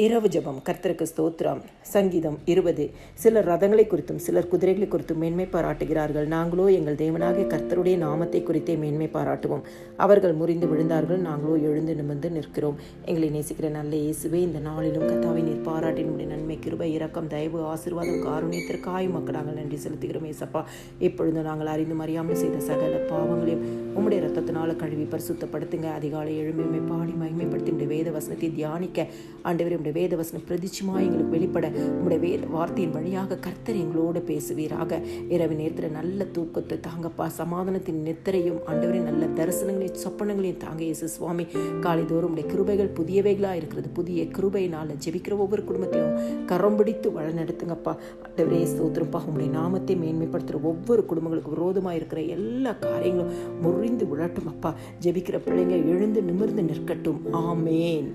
இரவு ஜெபம். கர்த்தருக்கு ஸ்தோத்திரம். சங்கீதம் 20. சிலர் ரதங்களை குறித்தும் சிலர் குதிரைகளை குறித்தும் மேன்மை பாராட்டுகிறார்கள். நாங்களோ எங்கள் தேவனாகிய கர்த்தருடைய நாமத்தை குறித்தே மேன்மை பாராட்டுவோம். அவர்கள் முறிந்து விழுந்தார்கள், நாங்களோ எழுந்து நிமிர்ந்து நிற்கிறோம். எங்களை நேசிக்கிற நல்ல இயேசுவே, இந்த நாளிலும் கர்த்தாவை நீர் பாராட்டினுடைய நன்மை, கிருபை, இரக்கம், தயவு, ஆசீர்வாதம், காருண்யத்திற்காய் உமக்கு நாங்கள் நன்றி செலுத்துகிறோம். ஏசப்பா, இப்பொழுது நாங்கள் அறிந்தும் அறியாமல் செய்த சகல பாவங்களையும் உம்முடைய ரத்தத்தினால கழுவி பரிசுத்தப்படுத்துங்க. அதிகாலை எழும்பி பாடி மகிமைப்படுத்தி உடைய வேத வசனத்தை தியானிக்க ஆண்டவரே, உடைய வேத வசனம் பிரதிச்சுமா எங்களுக்கு வெளிப்பட உடைய வேத வார்த்தையின் வழியாக கர்த்தர் எங்களோடு பேசுவீராக. இரவு நேரத்தில் நல்ல தூக்கத்தை தாங்கப்பா, சமாதானத்தின் நித்திரையும் ஆண்டவரே நல்ல தரிசனங்களையும் சொப்பனங்களையும் தாங்க இயேசு சுவாமி. காலைதோறும் உடைய கிருபைகள் புதியவைகளாக இருக்கிறது. புதிய கிருபையினால் ஜெபிக்கிற ஒவ்வொரு குடும்பத்தையும் கரம் பிடித்து வழிநடத்துங்கப்பா. ஆண்டவரே ஸ்தோத்திரப்பா, உடைய நாமத்தை மேன்மைப்படுத்துகிற ஒவ்வொரு குடும்பங்களுக்கு விரோதமாக இருக்கிற எல்லா காரியங்களும் முறிந்து விழட்டும் அப்பா. ஜெபிக்கிற பிள்ளைங்க எழுந்து நிமிர்ந்து நிற்கட்டும். ஆமேன்.